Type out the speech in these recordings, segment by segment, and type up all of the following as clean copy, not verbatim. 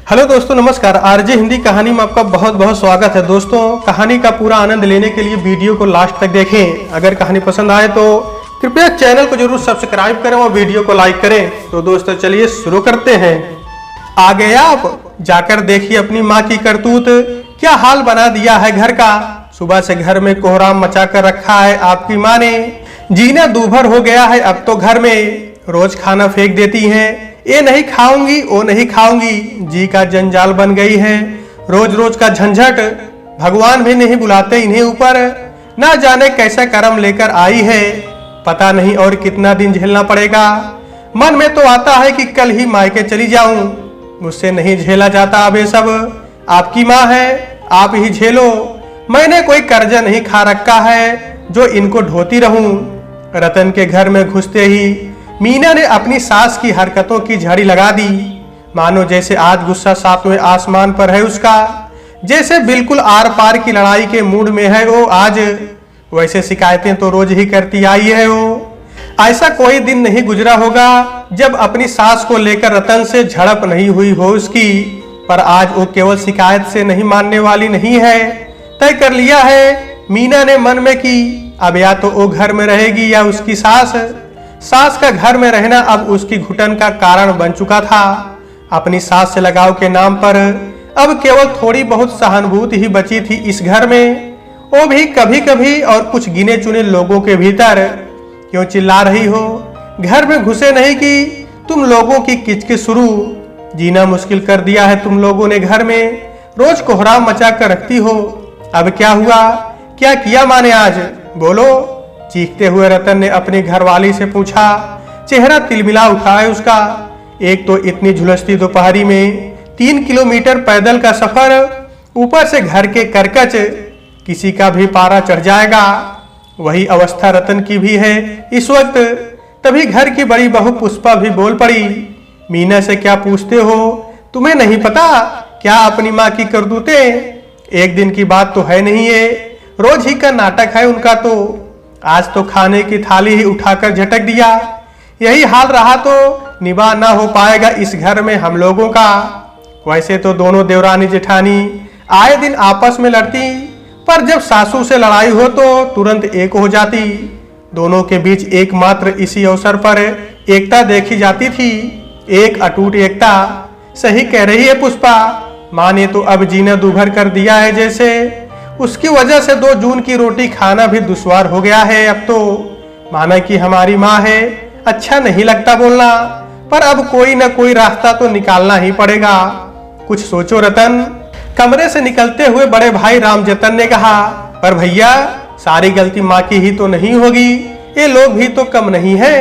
Hello दोस्तों, नमस्कार। RJ Hindi कहानी में आपका बहुत बहुत स्वागत है। दोस्तों, कहानी का पूरा आनंद लेने के लिए वीडियो को लास्ट तक देखें। अगर कहानी पसंद आए तो कृपया चैनल को जरूर सब्सक्राइब करें और वीडियो को लाइक करें। तो दोस्तों चलिए शुरू करते हैं। आ गए आप, जाकर देखिए अपनी माँ की करतूत, क्या हाल बना दिया है घर का। सुबह से घर में कोहराम मचा कर रखा है आपकी माँ ने। जीना दूभर हो गया है अब तो घर में। रोज खाना फेंक देती हैं, ये नहीं खाऊंगी वो नहीं खाऊंगी, जी का जंजाल बन गई है। रोज रोज का झंझट, भगवान भी नहीं बुलाते इन्हें ऊपर। ना जाने कैसा कर्म लेकर आई है, पता नहीं और कितना दिन झेलना पड़ेगा। मन में तो आता है कि कल ही मायके चली जाऊं, मुझसे नहीं झेला जाता अब ये सब। आपकी माँ है, आप ही झेलो। मैंने कोई कर्जा नहीं खा रखा है जो इनको ढोती रहूं। रतन के घर में घुसते ही मीना ने अपनी सास की हरकतों की झड़ी लगा दी। मानो जैसे आज गुस्सा सातवें आसमान पर है उसका, जैसे बिल्कुल आर पार की लड़ाई के मूड में है वो आज। वैसे शिकायतें तो रोज ही करती आई है वो। ऐसा कोई दिन नहीं गुजरा होगा जब अपनी सास को लेकर रतन से झड़प नहीं हुई हो उसकी। पर आज वो केवल शिकायत से नहीं मानने वाली नहीं है। तय कर लिया है मीना ने मन में कि अब या तो वो घर में रहेगी या उसकी सास का घर में रहना अब उसकी घुटन का कारण बन चुका था। अपनी सास से लगाव के नाम पर अब केवल थोड़ी बहुत सहानुभूति ही बची थी इस घर में, वो भी कभी कभी और कुछ गिने चुने लोगों के भीतर। क्यों चिल्ला रही हो, घर में घुसे नहीं कि तुम लोगों की किचकिच शुरू। जीना मुश्किल कर दिया है तुम लोगों ने घर में, रोज कोहराम मचा कर रखती हो। अब क्या हुआ, क्या किया माँ ने आज, बोलो। चीखते हुए रतन ने अपनी घरवाली से पूछा। चेहरा तिलमिला उठा है उसका। एक तो इतनी झुलसती दोपहरी में 3 किलोमीटर पैदल का सफर, ऊपर से घर के करकच, किसी का भी पारा चढ़ जाएगा। वही अवस्था रतन की भी है इस वक्त। तभी घर की बड़ी बहू पुष्पा भी बोल पड़ी। मीना से क्या पूछते हो, तुम्हें नहीं पता क्या अपनी माँ की करतूतें? एक दिन की बात तो है नहीं है, रोज ही का नाटक है उनका। तो आज तो खाने की थाली ही उठाकर झटक दिया। यही हाल रहा तो निभा ना हो पाएगा इस घर में हम लोगों का। वैसे तो दोनों देवरानी जेठानी आए दिन आपस में लड़ती, पर जब सासू से लड़ाई हो तो तुरंत एक हो जाती। दोनों के बीच एकमात्र इसी अवसर पर एकता देखी जाती थी, एक अटूट एकता। सही कह रही है पुष्पा, माँ ने तो अब जीना दूभर कर दिया है जैसे। उसकी वजह से 2 जून की रोटी खाना भी दुश्वार हो गया है अब तो। माना कि हमारी माँ है, अच्छा नहीं लगता बोलना, पर अब कोई ना कोई रास्ता तो निकालना ही पड़ेगा। कुछ सोचो रतन। कमरे से निकलते हुए बड़े भाई रामजतन ने कहा, पर भैया सारी गलती माँ की ही तो नहीं होगी, ये लोग भी तो कम नहीं है।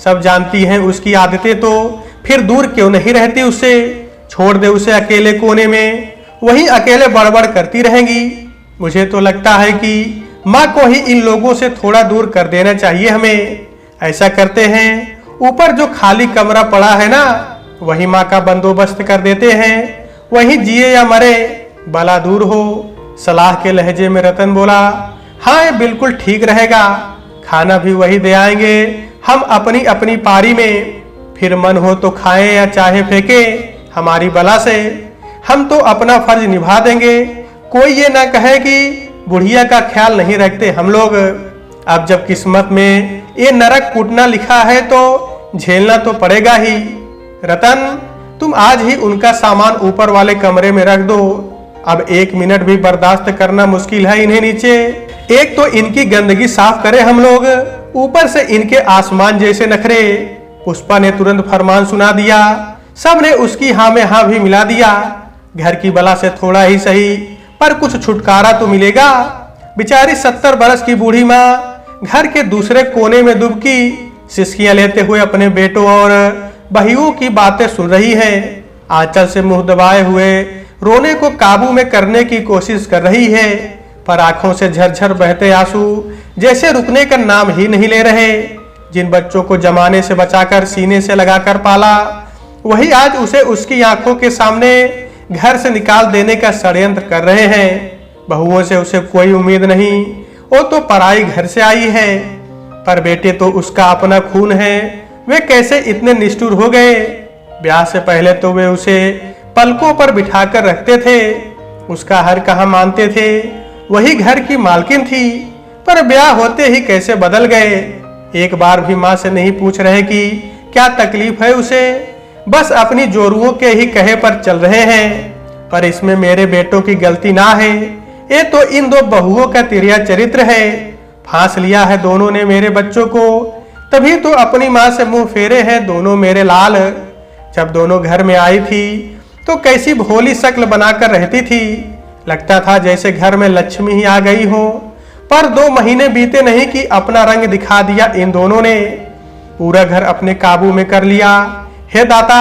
सब जानती हैं उसकी आदतें, तो फिर दूर क्यों नहीं रहती उससे। छोड़ दे उसे अकेले कोने में, वही अकेले बड़बड़ करती रहेंगी। मुझे तो लगता है कि माँ को ही इन लोगों से थोड़ा दूर कर देना चाहिए हमें। ऐसा करते हैं, ऊपर जो खाली कमरा पड़ा है ना, वही माँ का बंदोबस्त कर देते हैं। वही जिए या मरे, भला दूर हो। सलाह के लहजे में रतन बोला, हाँ ये बिल्कुल ठीक रहेगा। खाना भी वही दे आएंगे हम अपनी अपनी पारी में। फिर मन हो तो खाएं या चाहे फेंके, हमारी बला से। हम तो अपना फर्ज निभा देंगे। कोई ये ना कहे कि बुढ़िया का ख्याल नहीं रखते हम लोग। अब जब किस्मत में ये नरक कूटना लिखा है तो झेलना तो पड़ेगा ही। रतन, तुम आज ही उनका सामान ऊपर वाले कमरे में रख दो। अब 1 मिनट भी बर्दाश्त करना मुश्किल है इन्हें नीचे। एक तो इनकी गंदगी साफ करें हम लोग, ऊपर से इनके आसमान जैसे नखरे। पुष्पा ने तुरंत फरमान सुना दिया। सब ने उसकी हाँ में हाँ भी मिला दिया। घर की बला से थोड़ा ही सही, पर कुछ छुटकारा तो मिलेगा। बेचारी 70 बरस की बूढ़ी माँ घर के दूसरे कोने में दुबकी सिसकियां लेते हुए अपने बेटों और बहियों की बातें सुन रही है। आंचल से मुंह दबाए हुए रोने को काबू में करने की कोशिश कर रही है, पर आंखों से झरझर बहते आंसू जैसे रुकने का नाम ही नहीं ले रहे। जिन बच्चों को जमाने से बचाकर सीने से लगाकर पाला, वही आज उसे उसकी आंखों के सामने घर से निकाल देने का षड्यंत्र कर रहे हैं। बहुओं से उसे कोई उम्मीद नहीं, वो तो पराई घर से आई है। पर बेटे तो उसका अपना खून है, वे कैसे इतने निष्ठुर हो गए। ब्याह से पहले तो वे उसे पलकों पर बिठाकर रखते थे। उसका हर कहा मानते थे। वही घर की मालकिन थी, पर ब्याह होते ही कैसे बदल गए। एक बार भी माँ से नहीं पूछ रहे कि क्या तकलीफ है उसे, बस अपनी जोरुओं के ही कहे पर चल रहे हैं। पर इसमें मेरे बेटों की गलती ना है, ये तो इन दो बहुओं का तिरिया चरित्र है। फांस लिया है दोनों ने मेरे बच्चों को, तभी तो अपनी माँ से मुंह फेरे हैं दोनों मेरे लाल। जब दोनों घर में आई थी तो कैसी भोली शक्ल बनाकर रहती थी, लगता था जैसे घर में लक्ष्मी ही आ गई हो। पर 2 महीने बीते नहीं कि अपना रंग दिखा दिया इन दोनों ने, पूरा घर अपने काबू में कर लिया। हे दाता,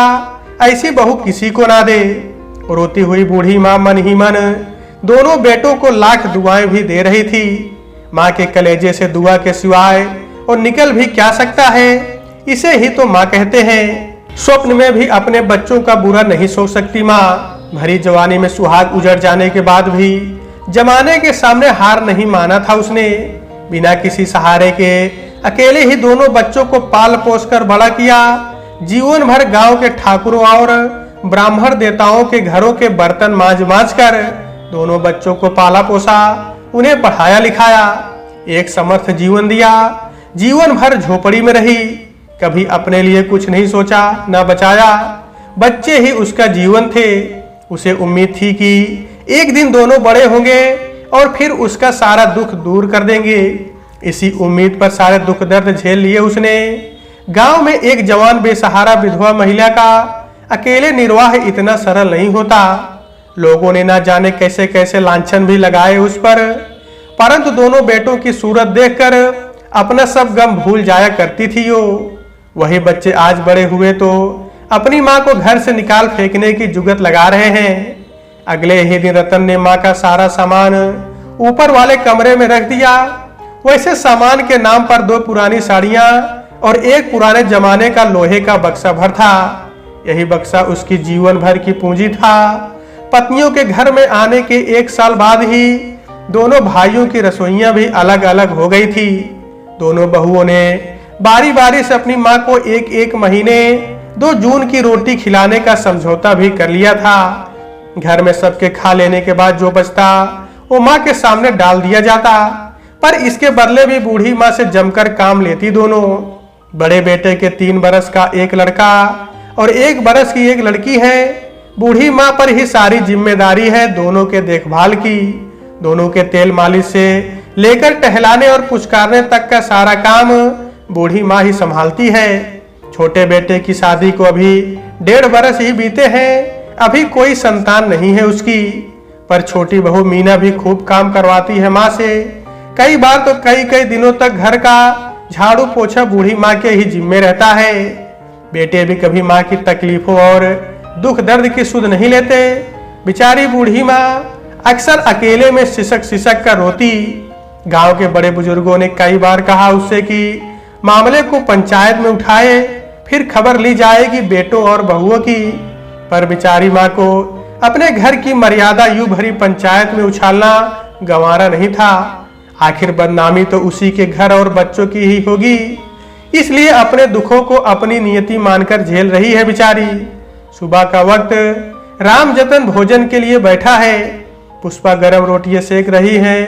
ऐसी बहू किसी को ना दे। रोती हुई बूढ़ी माँ मन ही मन दोनों बेटों को लाख दुआएं भी दे रही थी। माँ के कलेजे से दुआ के सिवाय और निकल भी क्या सकता है, इसे ही तो माँ कहते हैं। स्वप्न में भी अपने बच्चों का बुरा नहीं सोच सकती माँ। भरी जवानी में सुहाग उजड़ जाने के बाद भी जमाने के सामने हार नहीं माना था उसने। बिना किसी सहारे के अकेले ही दोनों बच्चों को पाल पोस कर बड़ा किया। जीवन भर गांव के ठाकुरों और ब्राह्मण देवताओं के घरों के बर्तन मांज मांज कर दोनों बच्चों को पाला पोसा, उन्हें पढ़ाया लिखाया, एक समर्थ जीवन दिया। जीवन भर झोपड़ी में रही, कभी अपने लिए कुछ नहीं सोचा न बचाया। बच्चे ही उसका जीवन थे। उसे उम्मीद थी कि एक दिन दोनों बड़े होंगे और फिर उसका सारा दुख दूर कर देंगे। इसी उम्मीद पर सारे दुख दर्द झेल लिए उसने। गांव में एक जवान बेसहारा विधवा महिला का अकेले निर्वाह इतना सरल नहीं होता। लोगों ने ना जाने कैसे कैसे लांछन भी लगाए उस पर, परंतु दोनों बेटों की सूरत देखकर अपना सब गम भूल जाया करती थी वो। वही बच्चे आज बड़े हुए तो अपनी माँ को घर से निकाल फेंकने की जुगत लगा रहे हैं। अगले ही दिन रतन ने माँ का सारा सामान ऊपर वाले कमरे में रख दिया। वैसे सामान के नाम पर 2 पुरानी साड़ियां और एक पुराने जमाने का लोहे का बक्सा भर था। यही बक्सा उसकी जीवन भर की पूंजी था। पत्नियों के घर में आने के 1 साल बाद ही दोनों भाइयों की रसोइयां भी अलग अलग हो गई थी। दोनों बहुओं ने बारी बारी से अपनी माँ को 1-1 महीने 2 जून की रोटी खिलाने का समझौता भी कर लिया था। घर में सबके खा लेने के बाद जो बचता वो माँ के सामने डाल दिया जाता, पर इसके बदले भी बूढ़ी माँ से जमकर काम लेती दोनों। बड़े बेटे के 3 बरस का एक लड़का और 1 बरस की एक लड़की है। बूढ़ी माँ पर ही सारी जिम्मेदारी है दोनों के देखभाल की। दोनों के तेल मालिश से लेकर टहलाने और पुचकारने तक का सारा काम बूढ़ी माँ ही संभालती है। छोटे बेटे की शादी को अभी 1.5 बरस ही बीते हैं, अभी कोई संतान नहीं है उसकी, पर छोटी बहू मीना भी खूब काम करवाती है माँ से। कई बार तो कई दिनों तक घर का झाड़ू पोछा बूढ़ी माँ के ही जिम्मे रहता है। बेटे भी कभी माँ की तकलीफों और दुख दर्द की सुध नहीं लेते। बेचारी बूढ़ी माँ अक्सर अकेले में सिसक सिसक कर रोती। गांव के बड़े बुजुर्गों ने कई बार कहा उससे कि मामले को पंचायत में उठाए, फिर खबर ली जाएगी बेटों और बहुओं की, पर बेचारी माँ को अपने घर की मर्यादा यूं भरी पंचायत में उछालना गंवारा नहीं था। आखिर बदनामी तो उसी के घर और बच्चों की ही होगी, इसलिए अपने दुखों को अपनी नियति मानकर झेल रही है बेचारी। सुबह का वक्त राम जतन भोजन के लिए बैठा है। पुष्पा गरम रोटियां सेक रही है।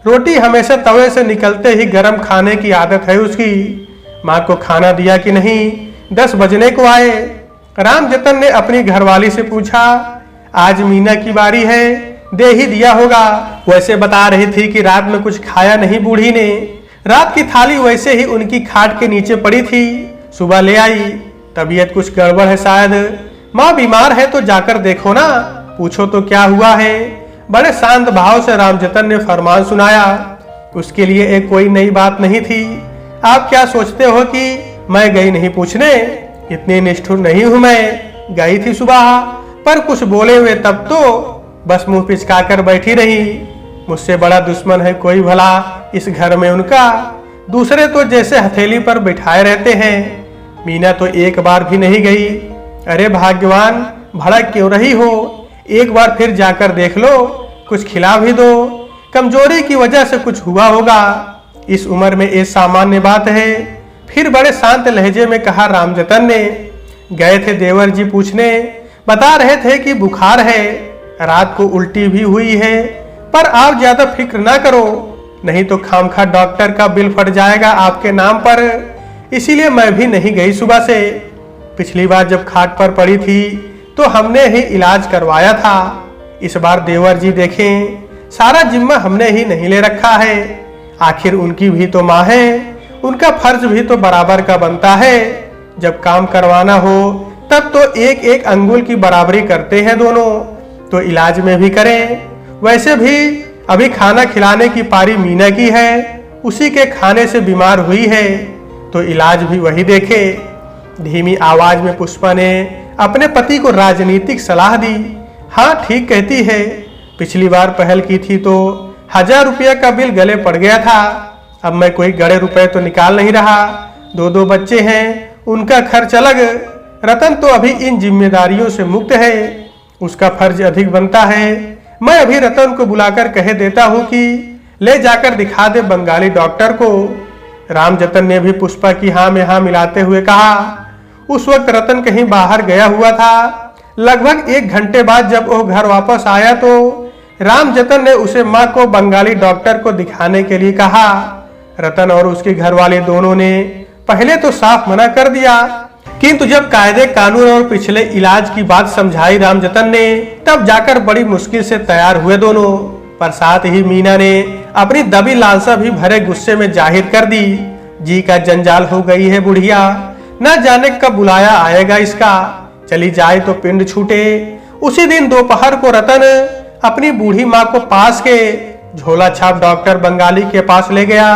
रोटी हमेशा तवे से निकलते ही गरम खाने की आदत है उसकी। माँ को खाना दिया कि नहीं, 10 बजने को आए। राम जतन ने अपनी घरवाली से पूछा, आज मीना की बारी है, दे ही दिया होगा। वैसे बता रही थी कि रात में कुछ खाया नहीं बूढ़ी ने। रात की थाली वैसे ही उनकी खाट के नीचे पड़ी थी, सुबह ले आई। तबीयत कुछ गड़बड़ है शायद, माँ बीमार है तो जाकर देखो ना, पूछो तो क्या हुआ है। बड़े शांत भाव से रामजतन ने फरमान सुनाया। उसके लिए एक कोई नई बात नहीं थी। आप क्या सोचते हो कि मैं गई नहीं पूछने? इतनी निष्ठुर नहीं हूं मैं। गई थी सुबह, पर कुछ बोले हुए तब तो बस मुंह पिचका कर बैठी रही। मुझसे बड़ा दुश्मन है कोई भला इस घर में उनका। दूसरे तो जैसे हथेली पर बिठाए रहते हैं। मीना तो एक बार भी नहीं गई। अरे भाग्यवान, भड़क क्यों रही हो? एक बार फिर जाकर देख लो, कुछ खिला भी दो। कमजोरी की वजह से कुछ हुआ होगा। इस उम्र में ये सामान्य बात है। फिर बड़े शांत लहजे में कहा रामजतन ने। गए थे देवर जी पूछने, बता रहे थे कि बुखार है, रात को उल्टी भी हुई है, पर आप ज्यादा फिक्र ना करो, नहीं तो खामखा डॉक्टर का बिल फट जाएगा आपके नाम पर। इसीलिए मैं भी नहीं गई सुबह से। पिछली बार जब खाट पर पड़ी थी तो हमने ही इलाज करवाया था। इस बार देवर जी देखें, सारा जिम्मा हमने ही नहीं ले रखा है। आखिर उनकी भी तो माँ है, उनका फर्ज भी तो बराबर का बनता है। जब काम करवाना हो तब तो एक एक अंगुल की बराबरी करते हैं दोनों, तो इलाज में भी करें। वैसे भी अभी खाना खिलाने की पारी मीना की है, उसी के खाने से बीमार हुई है, तो इलाज भी वही देखे। धीमी आवाज में पुष्पा ने अपने पति को राजनीतिक सलाह दी। हाँ, ठीक कहती है, पिछली बार पहल की थी तो 1000 रुपया का बिल गले पड़ गया था। अब मैं कोई गड़े रुपए तो निकाल नहीं रहा। 2 बच्चे हैं, उनका खर्च अलग। रतन तो अभी इन जिम्मेदारियों से मुक्त है, उसका फर्ज अधिक बनता है। मैं अभी रतन को बुलाकर कह देता हूँ कि ले जाकर दिखा दे बंगाली डॉक्टर को। रामजतन ने भी पुष्पा की हाँ में हाँ मिलाते हुए कहा। उस वक्त रतन कहीं बाहर गया हुआ था। लगभग 1 घंटे बाद जब वो घर वापस आया तो रामजतन ने उसे माँ को बंगाली डॉक्टर को दिखाने के लिए कहा। रतन और उसके घरवाले दोनों ने पहले तो साफ मना कर दिया, किंतु जब कायदे कानून और पिछले इलाज की बात समझाई रामजतन ने, तब जाकर बड़ी मुश्किल से तैयार हुए दोनों। पर साथ ही मीना ने अपनी दबी लालसा भी भरे गुस्से में जाहिर कर दी। जी का जंजाल हो गई है बुढ़िया, न जाने कब बुलाया आएगा इसका, चली जाए तो पिंड छूटे। उसी दिन दोपहर को रतन अपनी बूढ़ी माँ को पास के झोला छाप डॉक्टर बंगाली के पास ले गया।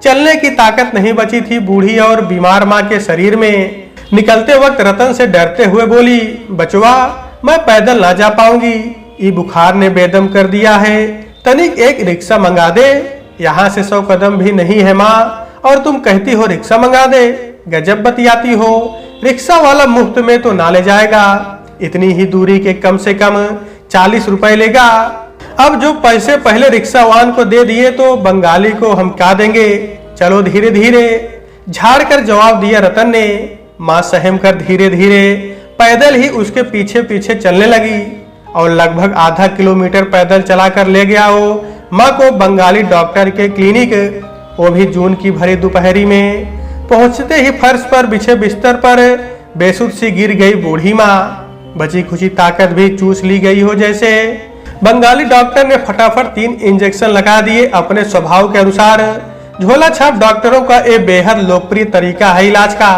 चलने की ताकत नहीं बची थी बूढ़ी और बीमार माँ के शरीर में। निकलते वक्त रतन से डरते हुए बोली, बचवा, मैं पैदल ना जा पाऊंगी, ये बुखार ने बेदम कर दिया है, तनिक एक रिक्शा मंगा दे। यहाँ से 100 कदम भी नहीं है माँ, और तुम कहती हो रिक्शा मंगा दे। गजब बतियाती हो, रिक्शा वाला मुफ्त में तो ना ले जाएगा, इतनी ही दूरी के कम से कम 40 रुपए लेगा। अब जो पैसे पहले रिक्शा वाहन को दे दिए तो बंगाली को हम क्या देंगे, चलो धीरे धीरे, झाड़ कर जवाब दिया रतन ने। माँ सहम कर धीरे धीरे पैदल ही उसके पीछे पीछे चलने लगी और लगभग आधा किलोमीटर पैदल चलाकर ले गया वो माँ को बंगाली डॉक्टर के क्लिनिक, वो भी जून की भरी दोपहरी में। पहुंचते ही फर्श पर बिछे बिस्तर पर बेसुध सी गिर गई बूढ़ी माँ, बची खुची ताकत भी चूस ली गई हो जैसे। बंगाली डॉक्टर ने फटाफट 3 इंजेक्शन लगा दिए अपने स्वभाव के अनुसार। झोला छाप डॉक्टरों का एक बेहद लोकप्रिय तरीका है इलाज का।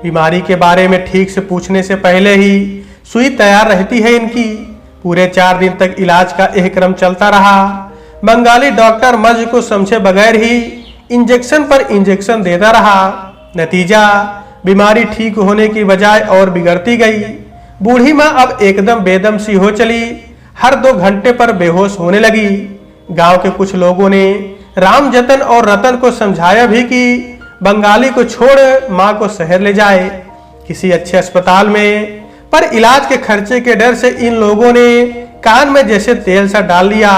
बीमारी के बारे में ठीक से पूछने से पहले ही सुई तैयार रहती है इनकी। पूरे 4 दिन तक इलाज का यह क्रम चलता रहा। बंगाली डॉक्टर मर्ज को समझे बगैर ही इंजेक्शन पर इंजेक्शन देता रहा। नतीजा, बीमारी ठीक होने की बजाय और बिगड़ती गई। बूढ़ी माँ अब एकदम बेदम सी हो चली, हर 2 घंटे पर बेहोश होने लगी। गांव के कुछ लोगों ने रामजतन और रतन को समझाया भी कि बंगाली को छोड़ माँ को शहर ले जाए किसी अच्छे अस्पताल में, पर इलाज के खर्चे के डर से इन लोगों ने कान में जैसे तेल सा डाल लिया।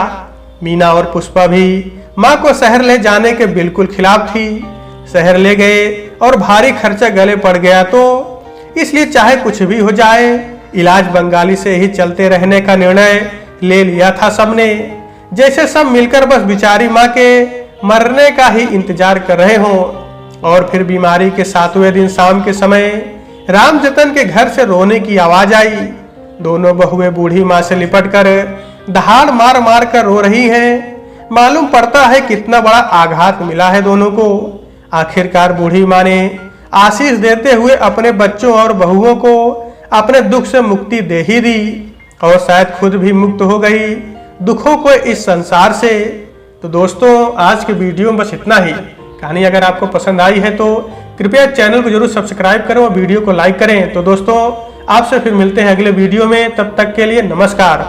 मीना और पुष्पा भी माँ को शहर ले जाने के बिल्कुल खिलाफ थी। शहर ले गए और भारी खर्चा गले पड़ गया, तो इसलिए चाहे कुछ भी हो जाए इलाज बंगाली से ही चलते रहने का निर्णय ले लिया था सबने। जैसे सब मिलकर बस बेचारी माँ के मरने का ही इंतजार कर रहे हों। और फिर बीमारी के 7वें दिन शाम के समय रामजतन के घर से रोने की आवाज आई। दोनों बहुएं बूढ़ी माँ से लिपट कर दहाड़ मार मार कर रो रही हैं। मालूम पड़ता है कितना बड़ा आघात मिला है दोनों को। आखिरकार बूढ़ी माँ ने आशीष देते हुए अपने बच्चों और बहुओं को अपने दुख से मुक्ति दे ही दी, और शायद खुद भी मुक्त हो गई दुखों को इस संसार से। तो दोस्तों, आज के वीडियो में बस इतना ही। कहानी अगर आपको पसंद आई है तो कृपया चैनल को जरूर सब्सक्राइब करें और वीडियो को लाइक करें। तो दोस्तों, आपसे फिर मिलते हैं अगले वीडियो में, तब तक के लिए नमस्कार।